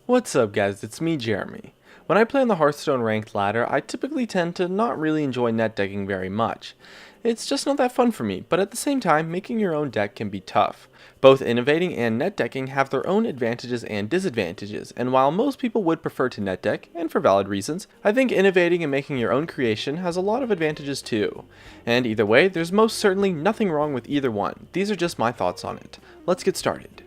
What's up guys, it's me Jeremy. When I play on the Hearthstone ranked ladder, I typically tend to not really enjoy net decking very much. It's just not that fun for me, but at the same time, making your own deck can be tough. Both innovating and net decking have their own advantages and disadvantages, and while most people would prefer to net deck, and for valid reasons, I think innovating and making your own creation has a lot of advantages too. And either way, there's most certainly nothing wrong with either one. These are just my thoughts on it. Let's get started.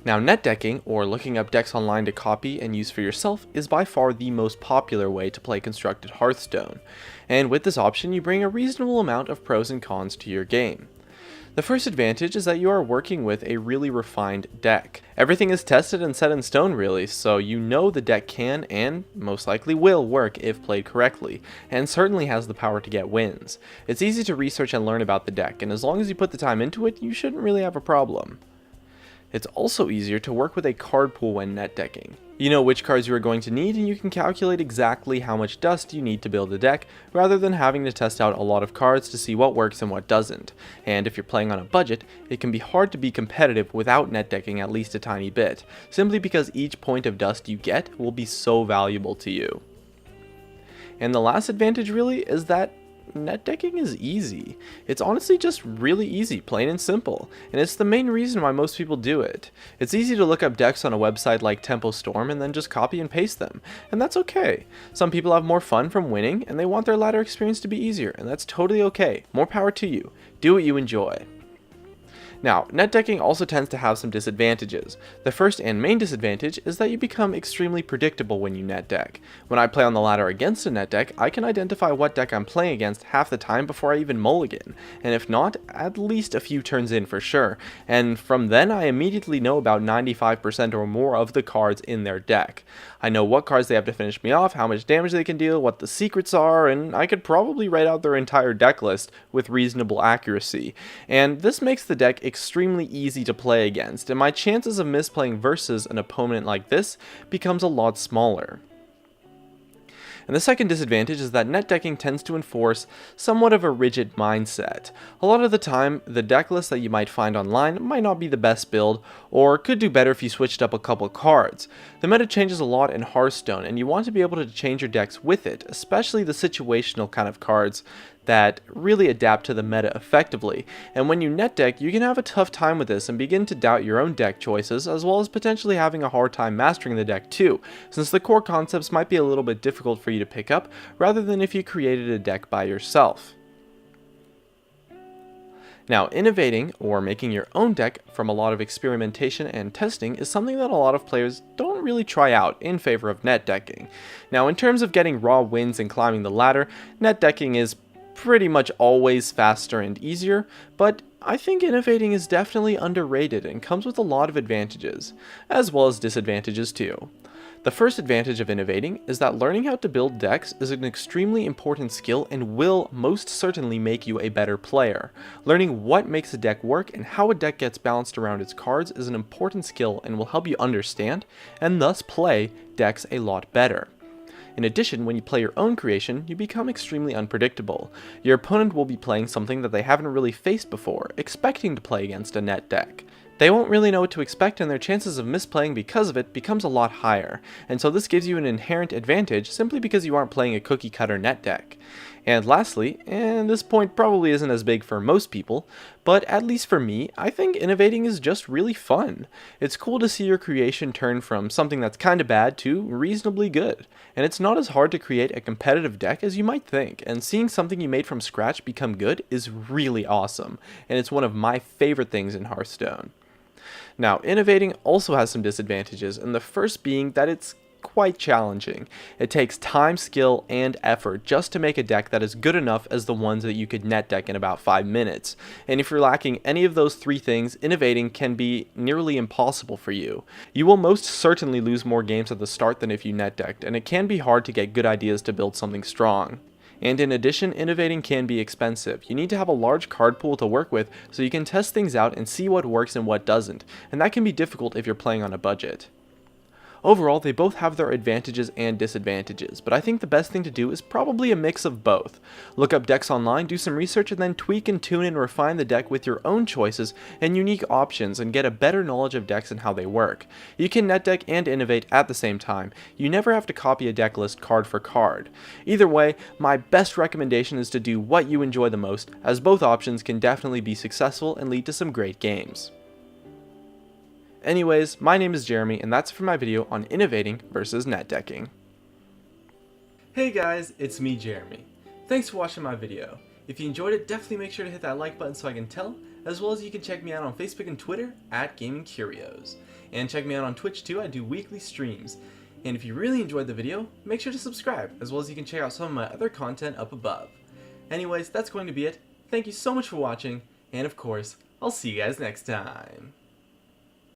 Now, netdecking, or looking up decks online to copy and use for yourself, is by far the most popular way to play constructed Hearthstone, and with this option you bring a reasonable amount of pros and cons to your game. The first advantage is that you are working with a really refined deck. Everything is tested and set in stone really, so you know the deck can and most likely will work if played correctly, and certainly has the power to get wins. It's easy to research and learn about the deck, and as long as you put the time into it, you shouldn't really have a problem. It's also easier to work with a card pool when net decking. You know which cards you are going to need, and you can calculate exactly how much dust you need to build a deck, rather than having to test out a lot of cards to see what works and what doesn't. And if you're playing on a budget, it can be hard to be competitive without net decking at least a tiny bit, simply because each point of dust you get will be so valuable to you. And the last advantage really is that netdecking is easy. It's honestly just really easy, plain and simple, and it's the main reason why most people do it. It's easy to look up decks on a website like Tempo Storm and then just copy and paste them, and that's okay. Some people have more fun from winning, and they want their ladder experience to be easier, and that's totally okay. More power to you. Do what you enjoy. Now, netdecking also tends to have some disadvantages. The first and main disadvantage is that you become extremely predictable when you net deck. When I play on the ladder against a net deck, I can identify what deck I'm playing against half the time before I even mulligan, and if not, at least a few turns in for sure, and from then I immediately know about 95% or more of the cards in their deck. I know what cards they have to finish me off, how much damage they can deal, what the secrets are, and I could probably write out their entire deck list with reasonable accuracy, and this makes the deck extremely easy to play against, and my chances of misplaying versus an opponent like this becomes a lot smaller. And the second disadvantage is that netdecking tends to enforce somewhat of a rigid mindset. A lot of the time, the deck list that you might find online might not be the best build, or could do better if you switched up a couple cards. The meta changes a lot in Hearthstone, and you want to be able to change your decks with it, especially the situational kind of cards that really adapt to the meta effectively, and when you net deck, you can have a tough time with this and begin to doubt your own deck choices, as well as potentially having a hard time mastering the deck too, since the core concepts might be a little bit difficult for you to pick up, rather than if you created a deck by yourself. Now, innovating, or making your own deck from a lot of experimentation and testing, is something that a lot of players don't really try out in favor of net decking. Now, in terms of getting raw wins and climbing the ladder, net decking is pretty much always faster and easier, but I think innovating is definitely underrated and comes with a lot of advantages, as well as disadvantages too. The first advantage of innovating is that learning how to build decks is an extremely important skill and will most certainly make you a better player. Learning what makes a deck work and how a deck gets balanced around its cards is an important skill and will help you understand, and thus play, decks a lot better. In addition, when you play your own creation, you become extremely unpredictable. Your opponent will be playing something that they haven't really faced before, expecting to play against a net deck. They won't really know what to expect, and their chances of misplaying because of it becomes a lot higher, and so this gives you an inherent advantage simply because you aren't playing a cookie cutter net deck. And lastly, and this point probably isn't as big for most people, but at least for me, I think innovating is just really fun. It's cool to see your creation turn from something that's kinda bad to reasonably good. And it's not as hard to create a competitive deck as you might think, and seeing something you made from scratch become good is really awesome, and it's one of my favorite things in Hearthstone. Now, innovating also has some disadvantages, and the first being that it's quite challenging. It takes time, skill, and effort just to make a deck that is good enough as the ones that you could net deck in about 5 minutes. And if you're lacking any of those three things, innovating can be nearly impossible for you. You will most certainly lose more games at the start than if you net decked, and it can be hard to get good ideas to build something strong. And in addition, innovating can be expensive. You need to have a large card pool to work with so you can test things out and see what works and what doesn't, and that can be difficult if you're playing on a budget. Overall, they both have their advantages and disadvantages, but I think the best thing to do is probably a mix of both. Look up decks online, do some research, and then tweak and tune and refine the deck with your own choices and unique options and get a better knowledge of decks and how they work. You can net deck and innovate at the same time. You never have to copy a deck list card for card. Either way, my best recommendation is to do what you enjoy the most, as both options can definitely be successful and lead to some great games. Anyways, my name is Jeremy, and that's for my video on innovating versus netdecking. Hey guys, it's me, Jeremy. Thanks for watching my video. If you enjoyed it, definitely make sure to hit that like button so I can tell, as well as you can check me out on Facebook and Twitter at Gaming Curios. And check me out on Twitch too, I do weekly streams. And if you really enjoyed the video, make sure to subscribe, as well as you can check out some of my other content up above. Anyways, that's going to be it. Thank you so much for watching, and of course, I'll see you guys next time.